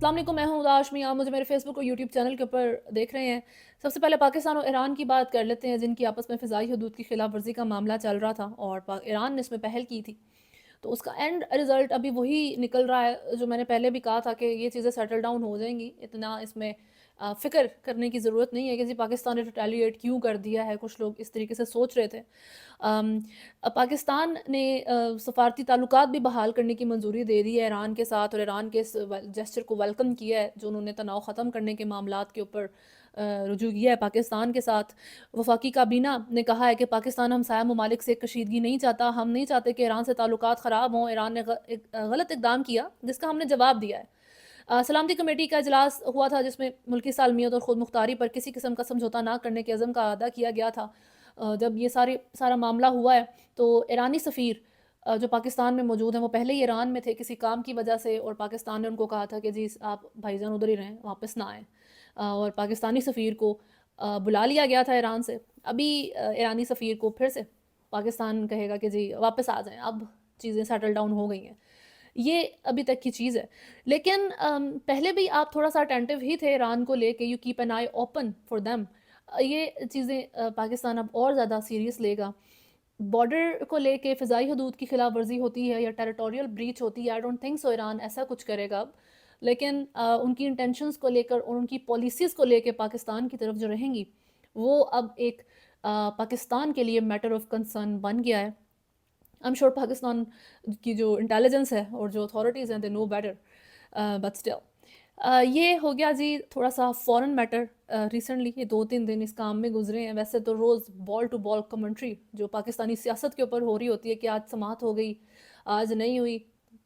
अस्सलाम वालेकुम, मैं हूँ उदाश मियाँ। आप मुझे मेरे फ़ेसबुक और यूट्यूब चैनल के ऊपर देख रहे हैं। सबसे पहले पाकिस्तान और ईरान की बात कर लेते हैं, जिनकी आपस में फ़िज़ाई हदूद की खिलाफ़ वर्ज़ी का मामला चल रहा था और ईरान ने इसमें पहल की थी। तो उसका एंड रिज़ल्ट अभी वही निकल रहा है जो मैंने पहले भी कहा था कि ये चीज़ें सेटल डाउन हो जाएँगी। इतना इसमें फ़िक्र करने की ज़रूरत नहीं है कि जी पाकिस्तान ने रिटेलिएट क्यों कर दिया है, कुछ लोग इस तरीके से सोच रहे थे। पाकिस्तान ने सफ़ारती ताल्लुकात भी बहाल करने की मंजूरी दे दी है ईरान के साथ, और ईरान के इस जेस्चर को वेलकम किया है जो उन्होंने तनाव ख़त्म करने के मामलात के ऊपर रुजू किया है पाकिस्तान के साथ। वफाकी काबीना ने कहा है कि पाकिस्तान हमसाया ममालिक से कशीदगी नहीं चाहता। हम नहीं चाहते कि ईरान से ताल्लुकात ख़राब हों। ईरान ने गलत इकदाम किया जिसका हमने जवाब दिया है। सलामती कमेटी का इजलास हुआ था जिसमें मुल्की सालमियत और ख़ुद मुख्तारी पर किसी किस्म का समझौता ना करने के अज़म का अदा किया गया था। जब ये सारा मामला हुआ है तो ईरानी सफ़ीर जो पाकिस्तान में मौजूद हैं वो पहले ही ईरान में थे किसी काम की वजह से, और पाकिस्तान ने उनको कहा था कि जी आप भाईजान उधर ही रहें, वापस ना आएँ। और पाकिस्तानी सफ़ीर को बुला लिया गया था ईरान से। अभी ईरानी सफ़ीर को फिर से पाकिस्तान कहेगा कि जी वापस आ जाएँ, अब चीज़ें सेटल डाउन हो गई हैं। ये अभी तक की चीज़ है। लेकिन पहले भी आप थोड़ा-सा अटेंटिव ही थे ईरान को लेके, you keep an I open for them. ये चीज़ें पाकिस्तान अब और ज़्यादा सीरियस लेगा। बॉर्डर को लेके फ़िज़ाई हदूद की खिलाफ़ वर्ज़ी होती है या टेरिटोरियल ब्रीच होती है, I don't think so Iran ऐसा कुछ करेगा अब। लेकिन उनकी इंटेंशंस को लेकर और उनकी पॉलिसीज़ को लेके पाकिस्तान की तरफ जो रहेंगी, वो अब एक पाकिस्तान के लिए मैटर ऑफ कंसर्न बन गया है। आई एम श्योर पाकिस्तान की जो इंटेलिजेंस है और जो अथॉरिटीज़ हैं they know better, but still ये हो गया जी थोड़ा-सा फ़ॉरेन मैटर। रिसेंटली ये 2-3 दिन इस काम में गुज़रे हैं। वैसे तो रोज़ बॉल टू बॉल कमेंट्री जो पाकिस्तानी सियासत के ऊपर हो रही होती है कि आज समाअत हो गई, आज नहीं हुई,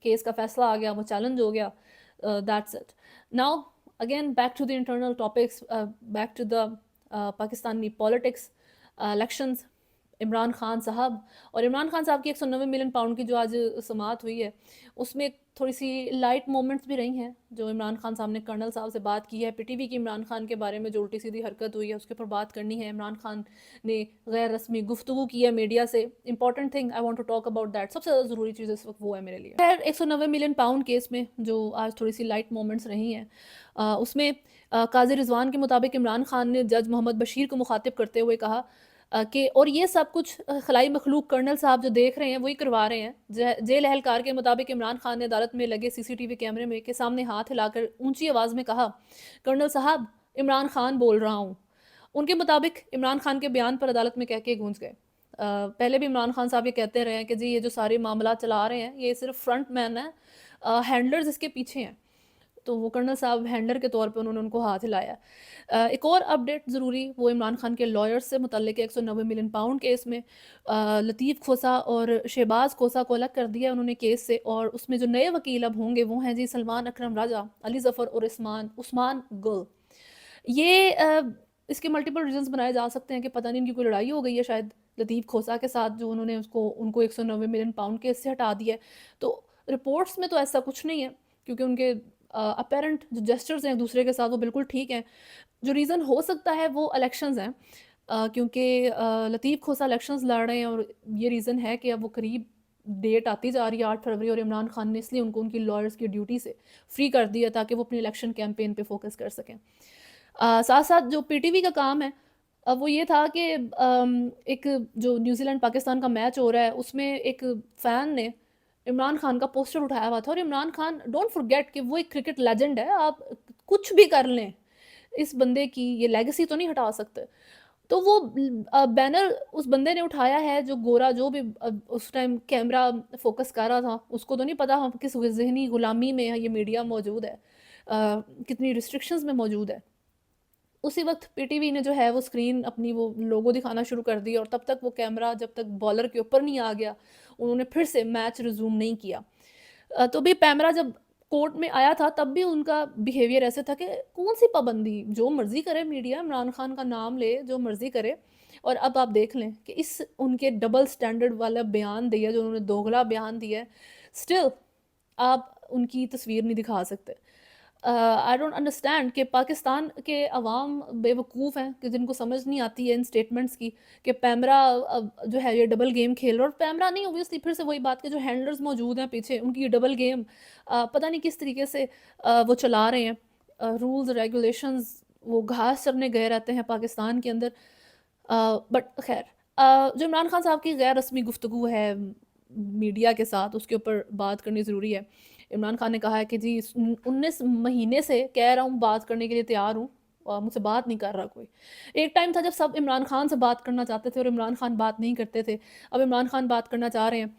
केस का फ़ैसला आ गया, वो चैलेंज हो गया, that's it. Now again back to the internal topics, back to the Pakistani politics, elections, Imran Khan साहब। और इमरान खान साहब की 190 मिलियन पाउंड की जो आज समाअत हुई है, उसमें थोड़ी-सी लाइट मोमेंट्स भी रही हैं। जो इमरान खान साहब ने कर्नल साहब से बात की है, पीटीवी की इमरान खान के बारे में जो उल्टी-सीधी हरकत हुई है, उसके ऊपर बात करनी है। इमरान खान ने गैर रस्मी गुफ्तगू की है मीडिया से। Important thing I want to talk about that. सबसे ज़्यादा ज़रूरी चीज़ इस वक़्त वो है मेरे लिए। खैर 190 मिलियन पाउंड केस में जो आज थोड़ी-सी लाइट मोमेंट्स रही हैं, उसमें काज़ी रिज़वान के मुताबिक इमरान खान ने जज मोहम्मद बशीर को मुखातिब करते हुए कहा कि और ये सब कुछ खलाई मखलूक कर्नल साहब जो देख रहे हैं वही करवा रहे हैं। जेल एहलकार के मुताबिक इमरान खान ने अदालत में लगे सीसीटीवी कैमरे में के सामने हाथ हिलाकर ऊंची आवाज़ में कहा, कर्नल साहब इमरान खान बोल रहा हूँ। उनके मुताबिक इमरान खान के बयान पर अदालत में कह के गूंज गए। पहले भी इमरान खान साहब ये कहते रहे हैं कि जी ये जो सारे मामला चला रहे हैं ये सिर्फ फ्रंट मैन है, हैंडलर्स इसके पीछे हैं। तो वो कर्नल साहब हैंडलर के तौर पे उन्होंने उनको हाथ हिलाया। एक और अपडेट ज़रूरी वो इमरान खान के लॉयर्स से मुतल्लिक है 190 मिलियन पाउंड केस में। लतीफ़ खोसा और शहबाज खोसा को अलग कर दिया उन्होंने केस से, और उसमें जो नए वकील अब होंगे वो हैं जी सलमान अकरम राजा, अली ज़फ़र और उस्मान गुल। ये इसके मल्टीपल रीज़न्स बनाए जा सकते हैं कि पता नहीं इनकी कोई लड़ाई हो गई है शायद लतीफ़ खोसा के साथ, जो उन्होंने उनको 190 मिलियन पाउंड केस से हटा दिया है। तो रिपोर्ट्स में तो ऐसा कुछ नहीं है, क्योंकि उनके अपेरेंट जो जेस्चर्स हैं एक-दूसरे के साथ वो बिल्कुल ठीक हैं। जो रीज़न हो सकता है वो इलेक्शंस हैं, क्योंकि लतीफ़ खोसा इलेक्शंस लड़ रहे हैं, और ये रीज़न है कि अब वो करीब डेट आती जा रही है 8 फरवरी, और इमरान खान ने इसलिए उनको उनकी लॉयर्स की ड्यूटी से फ्री कर दिया ताकि वो अपनी इलेक्शन कैंपेन पे फोकस कर सकें। साथ-साथ जो पीटीवी का काम है, वो ये था कि एक जो न्यूज़ीलैंड पाकिस्तान का मैच हो रहा है उसमें एक फ़ैन ने इमरान खान का पोस्टर उठाया हुआ था, और इमरान खान डोंट फॉरगेट कि वो एक क्रिकेट लेजेंड है, आप कुछ भी कर लें, इस बंदे की ये लेगेसी तो नहीं हटा सकते। तो वो बैनर उस बंदे ने उठाया है जो गोरा, जो भी उस टाइम कैमरा फ़ोकस कर रहा था, उसको तो नहीं पता हम किस ज़हनी गुलामी में ये मीडिया मौजूद है, कितनी रिस्ट्रिक्शंस में मौजूद है। उसी वक़्त पीटीवी ने जो है वो स्क्रीन अपनी वो लोगो दिखाना शुरू कर दी, और तब तक वो कैमरा जब तक बॉलर के ऊपर नहीं आ गया, उन्होंने फिर से मैच रिज़्यूम नहीं किया। तो भी कैमरा जब कोर्ट में आया था तब भी उनका बिहेवियर ऐसे था कि कौन-सी पाबंदी, जो मर्ज़ी करे मीडिया, इमरान खान का नाम ले, जो मर्ज़ी करे। और अब आप देख लें कि इस उनके डबल स्टैंडर्ड वाला बयान दिया, जो उन्होंने दोगला बयान दिया है, स्टिल आप उनकी तस्वीर नहीं दिखा सकते। आई डोंट अंडरस्टैंड कि पाकिस्तान के अवाम बेवकूफ़ हैं कि जिनको समझ नहीं आती है इन स्टेटमेंट्स की कि पैमरा जो है ये डबल गेम खेल रहा है, और पैमरा नहीं, ऑब्वियसली फिर से वही बात कि जो हैंडलर्स मौजूद हैं पीछे, उनकी ये डबल गेम पता नहीं किस तरीके से वो चला रहे हैं। रूल्स रेगुलेशंस, वो घास चरने गए रहते हैं पाकिस्तान के अंदर। बट खैर, जो इमरान खान साहब की गैर रस्मी गुफ्तगू है मीडिया के साथ, उसके ऊपर बात करनी ज़रूरी है। इमरान खान ने कहा है कि जी 19 महीने से कह रहा हूँ बात करने के लिए तैयार हूँ, और मुझसे बात नहीं कर रहा कोई। एक टाइम था जब सब इमरान खान से बात करना चाहते थे और इमरान खान बात नहीं करते थे। अब इमरान खान बात करना चाह रहे हैं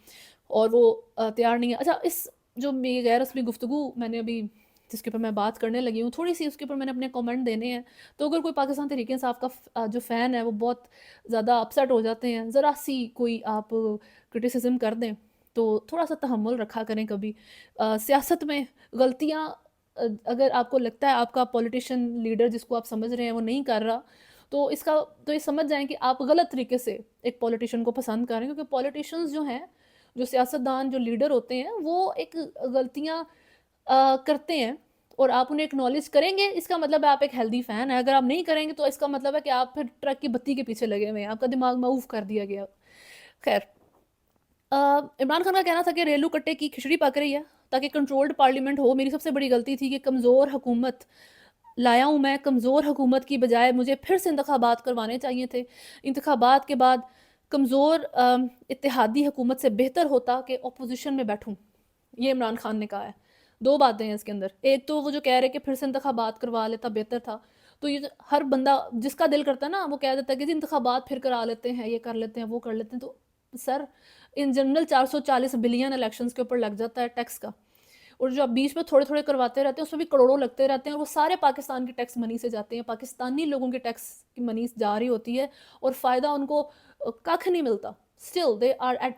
और वो तैयार नहीं है। अच्छा, इस जो मेरी गैर रस्मी गुफ्तगू मैंने अभी जिसके ऊपर मैं बात करने लगी हूँ, थोड़ी सी उसके ऊपर मैंने अपने कमेंट देने हैं। तो अगर कोई पाकिस्तान तहरीक इंसाफ का जो फ़ैन है वो बहुत ज़्यादा अपसेट हो जाते हैं, ज़रा सी कोई आप क्रिटिसिज्म कर दें, तो थोड़ा सा तहम्मुल रखा करें कभी। सियासत में गलतियाँ, अगर आपको लगता है आपका पॉलिटिशियन लीडर जिसको आप समझ रहे हैं वो नहीं कर रहा, तो इसका तो ये समझ जाएं कि आप गलत तरीके से एक पॉलिटिशियन को पसंद कर रहे हैं, क्योंकि पॉलिटिशियंस जो हैं, जो सियासतदान, जो लीडर होते हैं, वो एक गलतियाँ करते हैं और आप उन्हें एक्नॉलेज करेंगे, इसका मतलब है आप एक हेल्दी फ़ैन है। अगर आप नहीं करेंगे तो इसका मतलब है कि आप फिर ट्रक की बत्ती के पीछे लगे हुए हैं, आपका दिमाग मऊफ कर दिया गया। खैर, इमरान खान का कहना था कि रेलू कट्टे की खिचड़ी पक रही है ताकि कंट्रोल्ड पार्लियामेंट हो। मेरी सबसे बड़ी गलती थी कि कमज़ोर हुकूमत लाया हूँ मैं, कमज़ोर हुकूमत की बजाय मुझे फिर से इंतखाबात करवाने चाहिए थे। इंतखाबात के बाद कमज़ोर इत्तेहादी हुकूमत से बेहतर होता कि अपोजिशन में बैठूँ। ये इमरान खान ने कहा है। दो बातें हैं इसके अंदर। एक तो वो जो कह रहे हैं कि फिर से इंतखाबात करवा लेता बेहतर था। तो ये हर बंदा जिसका दिल करता है ना, वो कह देता है कि जी इंतखाबात फिर करा लेते हैं, ये कर लेते हैं, वो कर लेते हैं। तो sir, in general 440 billion elections के ऊपर लग जाता है टैक्स का, और जो आप बीच में थोड़े थोड़े करवाते रहते हैं उसमें भी करोड़ों लगते रहते हैं, और वो सारे पाकिस्तान की टैक्स मनी से जाते हैं, पाकिस्तानी लोगों की टैक्स की मनी जा रही होती है, और फ़ायदा उनको कख नहीं मिलता। Still they are at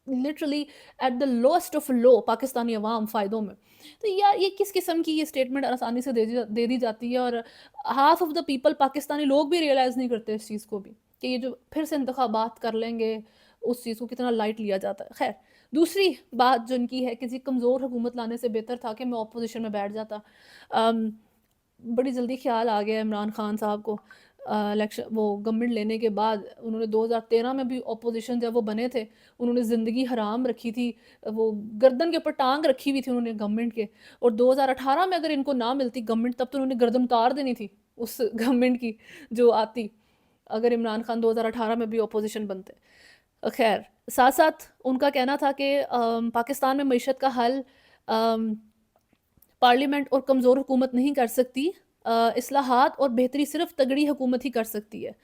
literally at the lowest of low, Pakistani अवाम फ़ायदों में। तो यार, ये किस किस्म की ये स्टेटमेंट आसानी से दे दी जाती है, और half of the people, Pakistani लोग भी रियलाइज़ नहीं करते इस चीज़ को भी, कि ये जो फिर से इंतखाबात कर लेंगे, उस चीज़ को कितना लाइट लिया जाता है। खैर, दूसरी बात जो इनकी है कि जी कमज़ोर हुकूमत लाने से बेहतर था कि मैं अपोजिशन में बैठ जाता। अम, बड़ी जल्दी ख्याल आ गया इमरान खान साहब को। इलेक्शन, वो गवर्नमेंट लेने के बाद उन्होंने 2013 में भी अपोजिशन जब वो बने थे, उन्होंने ज़िंदगी हराम रखी थी, वो गर्दन के ऊपर टांग रखी हुई थी उन्होंने गवर्नमेंट के। और 2018 में अगर इनको ना मिलती गवर्नमेंट, तब तो उन्होंने गर्दन उतार देनी थी उस गवर्नमेंट की जो आती, अगर इमरान खान 2018 में भी अपोजिशन बनते। खैर, साथ साथ उनका कहना था कि पाकिस्तान में मईशत का हल पार्लियामेंट और कमज़ोर हुकूमत नहीं कर सकती, इस्लाहात और बेहतरी सिर्फ तगड़ी हुकूमत ही कर सकती है।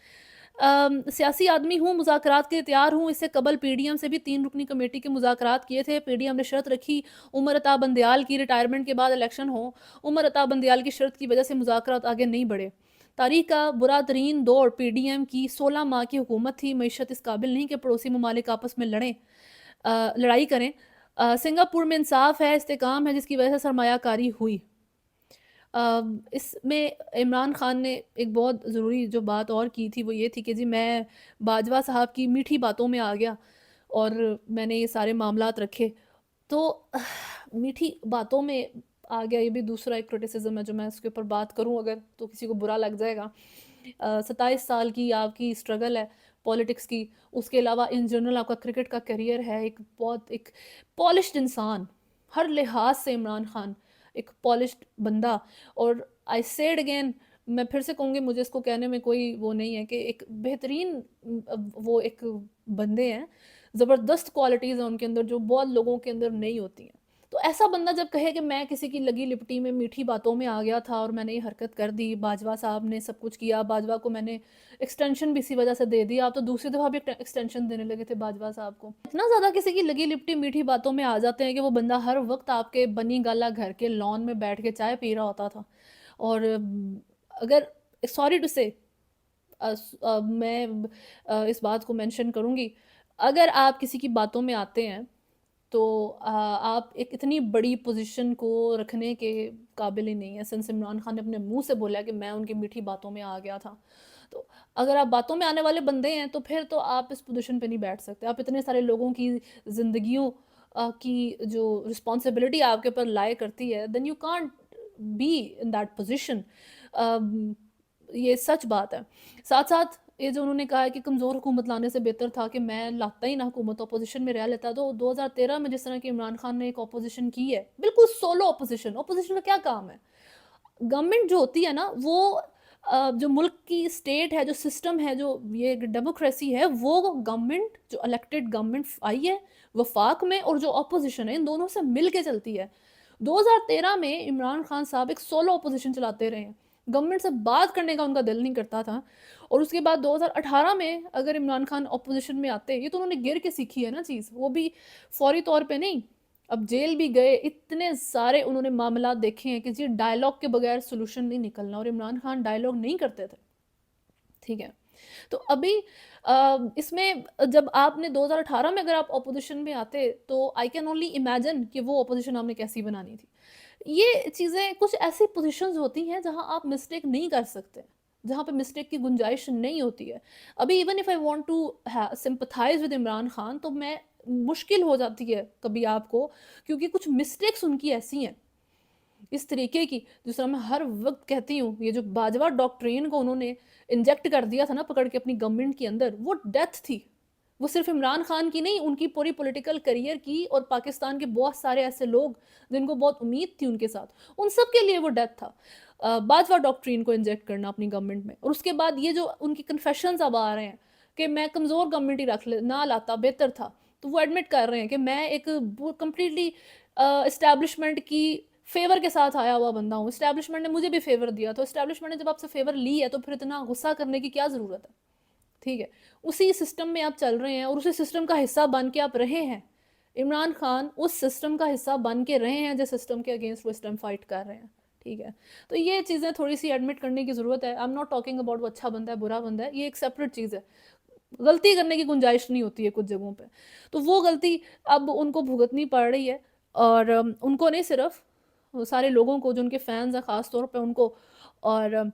सियासी आदमी हूँ, मुज़ाकरात के लिए तैयार हूँ। इससे कबल पीडीएम से भी 3 रुकनी कमेटी के मुज़ाकरात किए थे। पीडीएम ने शर्त रखी उमर अता बंदियाल की रिटायरमेंट के बाद इलेक्शन हो। उमर अता बंदियाल की शर्त की वजह से मुज़ाकरात आगे नहीं बढ़े। तारीख का बुरा तरीन दौर पीडीएम की 16 माह की हुकूमत थी। मईशत इस काबिल नहीं कि पड़ोसी ममालिक आपस में लड़ाई करें। सिंगापुर में इंसाफ है, इस्तेकाम है, जिसकी वजह से सरमायाकारी हुई। इसमें इमरान खान ने एक बहुत ज़रूरी जो बात और की थी वो ये थी कि जी मैं बाजवा साहब की मीठी बातों में आ गया और मैंने ये सारे मामलात रखे। तो मीठी बातों में आ गया, ये भी दूसरा एक क्रिटिसिज्म है जो मैं उसके ऊपर बात करूं अगर, तो किसी को बुरा लग जाएगा। 27 साल की आपकी स्ट्रगल है पॉलिटिक्स की, उसके अलावा इन जनरल आपका क्रिकेट का करियर है, एक बहुत एक पॉलिश्ड इंसान, हर लिहाज से इमरान खान एक पॉलिश्ड बंदा। और आई सेड अगेन, मैं फिर से कहूँगी, मुझे इसको कहने में कोई वो नहीं है कि एक बेहतरीन वो एक बंदे हैं, ज़बरदस्त क्वालिटीज़ हैं उनके अंदर जो बहुत लोगों के अंदर नहीं होती हैं। तो ऐसा बंदा जब कहे कि मैं किसी की लगी लिपटी में मीठी बातों में आ गया था और मैंने ये हरकत कर दी, बाजवा साहब ने सब कुछ किया, बाजवा को मैंने एक्सटेंशन भी इसी वजह से दे दिया, आप तो दूसरी दफ़ा भी एक्सटेंशन देने लगे थे बाजवा साहब को। इतना ज़्यादा किसी की लगी लिपटी मीठी बातों में आ जाते हैं कि वो बंदा हर वक्त आपके बनी गाला घर के लॉन में बैठ के चाय पी रहा होता था। और अगर, सॉरी टू से, मैं इस बात को मेंशन करूँगी, अगर आप किसी की बातों में आते हैं तो आप एक इतनी बड़ी पोजीशन को रखने के काबिल ही नहीं है। सिंस इमरान खान ने अपने मुंह से बोला कि मैं उनकी मीठी बातों में आ गया था, तो अगर आप बातों में आने वाले बंदे हैं तो फिर तो आप इस पोजीशन पे नहीं बैठ सकते। आप इतने सारे लोगों की ज़िंदगियों की जो रिस्पॉन्सिबिलिटी आपके ऊपर लाए करती है, then you can't be in that position. ये सच बात है। साथ-साथ ये जो उन्होंने कहा है कि कमज़ोर हुकूमत लाने से बेहतर था कि मैं लाता ही ना हुकूमत, अपोज़िशन में रह लेता। तो 2013 में जिस तरह की इमरान खान ने एक अपोज़िशन की है, बिल्कुल सोलो अपोज़िशन, अपोज़िशन का क्या काम है? गवर्नमेंट जो होती है ना वो जो मुल्क की स्टेट है, जो सिस्टम है, जो ये डेमोक्रेसी है, वो गवर्नमेंट जो इलेक्टेड गवर्नमेंट आई है वफाक में, और जो अपोजिशन है इन दोनों से मिल के चलती है। 2013 में इमरान खान साहब एक सोलो अपोजिशन चलाते रहे हैं, गवर्नमेंट से बात करने का उनका दिल नहीं करता था। और उसके बाद 2018 में अगर इमरान खान अपोजिशन में आते, ये तो उन्होंने गिर के सीखी है ना चीज़, वो भी फौरी तौर पे नहीं। अब जेल भी गए, इतने सारे उन्होंने मामला देखे हैं कि जी डायलॉग के बगैर सोल्यूशन नहीं निकलना, और इमरान खान डायलॉग नहीं करते थे, ठीक है। तो अभी इसमें जब आपने 2018 में अगर आप अपोजिशन में आते तो आई कैन ओनली इमेजिन कि वो अपोजिशन आपने कैसी बनानी थी। ये चीज़ें कुछ ऐसी पोजीशंस होती हैं जहाँ आप मिस्टेक नहीं कर सकते, जहाँ पे मिस्टेक की गुंजाइश नहीं होती है। अभी even if I want to sympathise with Imran Khan, तो मैं मुश्किल हो जाती है कभी आपको, क्योंकि कुछ मिस्टेक्स उनकी ऐसी हैं इस तरीके की, जिस तरह मैं हर वक्त कहती हूँ, ये जो बाजवा डॉक्ट्रिन को उन्होंने इंजेक्ट कर दिया था ना पकड़ के अपनी गवर्नमेंट के अंदर, वो डेथ थी। वो सिर्फ इमरान खान की नहीं, उनकी पूरी पॉलिटिकल करियर की, और पाकिस्तान के बहुत सारे ऐसे लोग जिनको बहुत उम्मीद थी उनके साथ, उन सब के लिए वो डेथ था। बाजवा डॉक्ट्रिन को इंजेक्ट करना अपनी गवर्नमेंट में, और उसके बाद ये जो उनकी कन्फेशंस अब आ रहे हैं कि मैं कमज़ोर गवर्नमेंट ही रख ले ना लाता बेहतर था, तो वो एडमिट कर रहे हैं कि मैं एक कंप्लीटली इस्टेब्लिशमेंट की फेवर के साथ आया हुआ बंदा हूँ, इस्टेब्लिशमेंट ने मुझे भी फेवर दिया, तो इस्टेब्लिशमेंट ने जब आपसे फेवर ली है तो फिर इतना गुस्सा करने की क्या ज़रूरत है, ठीक है। उसी सिस्टम में आप चल रहे हैं और उसी सिस्टम का हिस्सा बन के आप रहे हैं। इमरान खान उस सिस्टम का हिस्सा बन के रहे हैं जिस सिस्टम के अगेंस्ट वो इस टाइम फाइट कर रहे हैं, ठीक है। तो ये चीज़ें थोड़ी सी एडमिट करने की ज़रूरत है। I am not talking about वो अच्छा बंदा है बुरा बंदा है, ये एक सेपरेट चीज़ है। गलती करने की गुंजाइश नहीं होती है कुछ जगहों पे, तो वो गलती अब उनको भुगतनी पड़ रही है। और उनको नहीं, सिर्फ वो सारे लोगों को जो उनके फैंस हैं ख़ास तौर पे उनको। और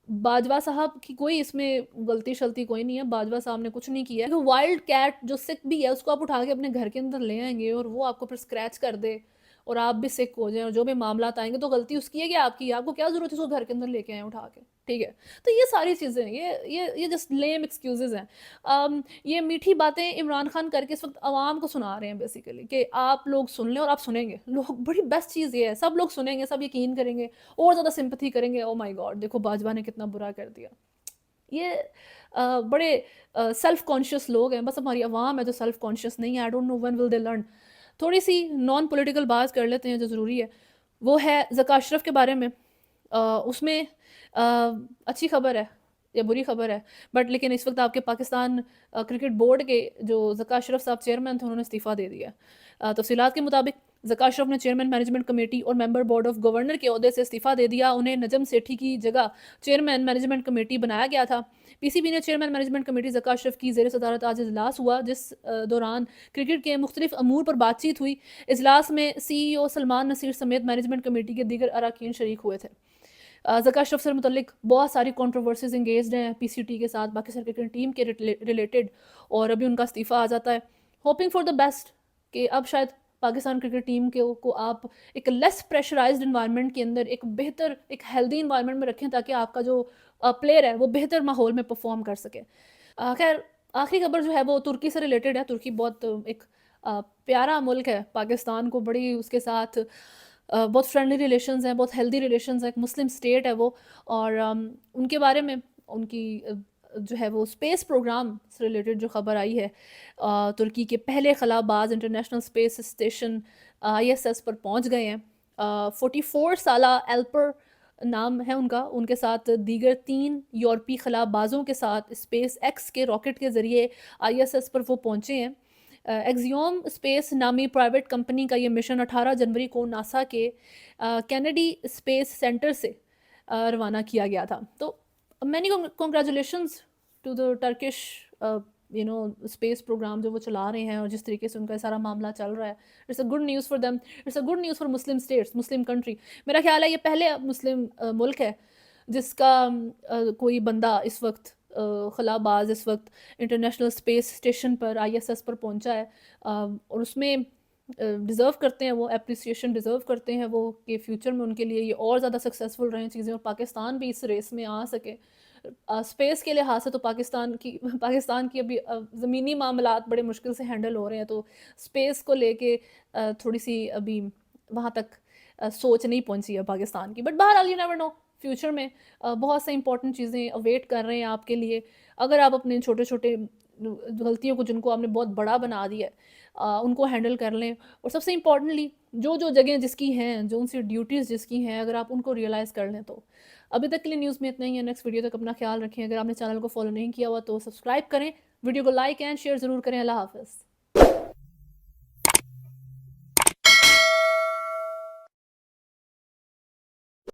बाजवा साहब की कोई इसमें गलती शलती कोई नहीं है, बाजवा साहब ने कुछ नहीं किया है। वाइल्ड कैट जो सिक भी है उसको आप उठा के अपने घर के अंदर ले आएंगे और वो आपको फिर स्क्रैच कर दे और आप भी सिक हो जाएं, और जो भी मामला आएंगे तो गलती उसकी है कि आपकी है। आपको क्या ज़रूरत है उसको घर के अंदर लेके आए उठा के, ठीक है। तो ये सारी चीज़ें, ये जस्ट लेम एक्सक्यूजेज हैं। ये मीठी बातें इमरान खान करके इस वक्त आवाम को सुना रहे हैं बेसिकली, कि आप लोग सुन लें और आप सुनेंगे, लोग बड़ी बेस्ट चीज़ ये है, सब लोग सुनेंगे, सब यकीन करेंगे और ज़्यादा सिंपैथी करेंगे। ओ माय गॉड, देखो बाजवा ने कितना बुरा कर दिया। ये बड़े सेल्फ कॉन्शियस लोग हैं, बस हमारी आवाम है जो सेल्फ कॉन्शियस नहीं है। I don't know when will they learn. थोड़ी सी नॉन पॉलिटिकल बात कर लेते हैं जो ज़रूरी है, वो है ज़का अशरफ के बारे में। उसमें अच्छी खबर है या बुरी खबर है, बट लेकिन इस वक्त आपके पाकिस्तान क्रिकेट बोर्ड के जो ज़का अशरफ साहब चेयरमैन थे उन्होंने इस्तीफ़ा दे दिया। तफसीलात के मुताबिक ज़का अशरफ ने चेयरमैन मैनेजमेंट कमेटी और मेंबर बोर्ड ऑफ गवर्नर के ओहदे से इस्तीफ़ा दे दिया। उन्हें नजम सेठी की जगह चेयरमैन मैनेजमेंट कमेटी बनाया गया था। पीसीबी ने chairman management committee Zaka Ashraf की ज़ेर सदारत आज इजलास हुआ, जिस दौरान क्रिकेट के मुख्तलिफ अमूर पर बातचीत हुई। इजलास में CEO सलमान नसीर समेत मैनेजमेंट कमेटी के दीगर अरकान शरीक हुए थे। ज़का अशरफ से मुतल्लिक बहुत सारी कंट्रोवर्सीज इंगेज्ड हैं PCT के साथ, पाकिस्तान क्रिकेट टीम के रिलेटेड, और अभी उनका इस्तीफ़ा आ जाता है। होपिंग फॉर द बेस्ट कि अब शायद पाकिस्तान क्रिकेट टीम को आप एक लेस प्रेशराइज्ड इन्वायरमेंट के अंदर एक बेहतर, एक हेल्दी इन्वायरमेंट में रखें, ताकि आपका जो प्लेयर है वो बेहतर माहौल में परफॉर्म कर सके। खैर, आखिरी खबर जो है वो तुर्की से रिलेटेड है। तुर्की बहुत एक प्यारा मुल्क है, पाकिस्तान को बड़ी उसके साथ बहुत फ्रेंडली रिलेशंस हैं, बहुत हेल्दी रिलेशंस हैं, एक मुस्लिम स्टेट है वो। और उनके बारे में उनकी जो है वो स्पेस प्रोग्राम से रिलेटेड जो खबर आई है, तुर्की के पहले खलाबाज इंटरनेशनल स्पेस स्टेशन ISS पर पहुंच गए हैं। 44 साला एल्पर नाम है उनका, उनके साथ दीगर 3 यूरोपीय खलाबाजों के साथ स्पेस एक्स के रॉकेट के ज़रिए ISS पर वो पहुंचे हैं। एक्सियोम स्पेस नामी प्राइवेट कंपनी का ये मिशन 18 जनवरी को नासा के कैनेडी स्पेस सेंटर से रवाना किया गया था। तो many congratulations to the Turkish space programme जो वो चला रहे हैं, और जिस तरीके से उनका सारा मामला चल रहा है। It's a good news for them, it's a good news for Muslim states, Muslim country. मेरा ख्याल है ये पहले मुस्लिम मुल्क है जिसका कोई बंदा इस वक्त खलाबाज इस वक्त इंटरनेशनल स्पेस स्टेशन पर ISS पर पहुंचा है। और उसमें डिज़र्व करते हैं, वो एप्रिसिएशन डिज़र्व करते हैं वो, कि फ्यूचर में उनके लिए ये और ज़्यादा सक्सेसफुल रहें चीज़ें और पाकिस्तान भी इस रेस में आ सके। स्पेस के लिहाज से तो पाकिस्तान की पाकिस्तान की अभी ज़मीनी मामलात बड़े मुश्किल से हैंडल हो रहे हैं, तो स्पेस को लेके थोड़ी-सी अभी वहाँ तक सोच नहीं पहुँची है पाकिस्तान की। बट बहरहाल यू नेवर नो, फ्यूचर में बहुत से इंपॉर्टेंट चीज़ें अवेट कर रहे हैं आपके लिए। अगर आप अपने छोटे-छोटे गलतियों को, जिनको आपने बहुत बड़ा बना दिया है, उनको हैंडल कर लें, और सबसे इम्पोर्टेंटली जो जगह जिसकी हैं, जो उनसी ड्यूटीज़ जिसकी हैं, अगर आप उनको रियलाइज़ कर लें तो। अभी तक के लिए न्यूज़ में इतना ही है, नेक्स्ट वीडियो तक अपना ख्याल रखें। अगर आपने चैनल को फॉलो नहीं किया हुआ तो सब्सक्राइब करें, वीडियो को लाइक एंड शेयर ज़रूर करें। अल्लाह हाफ़िज़।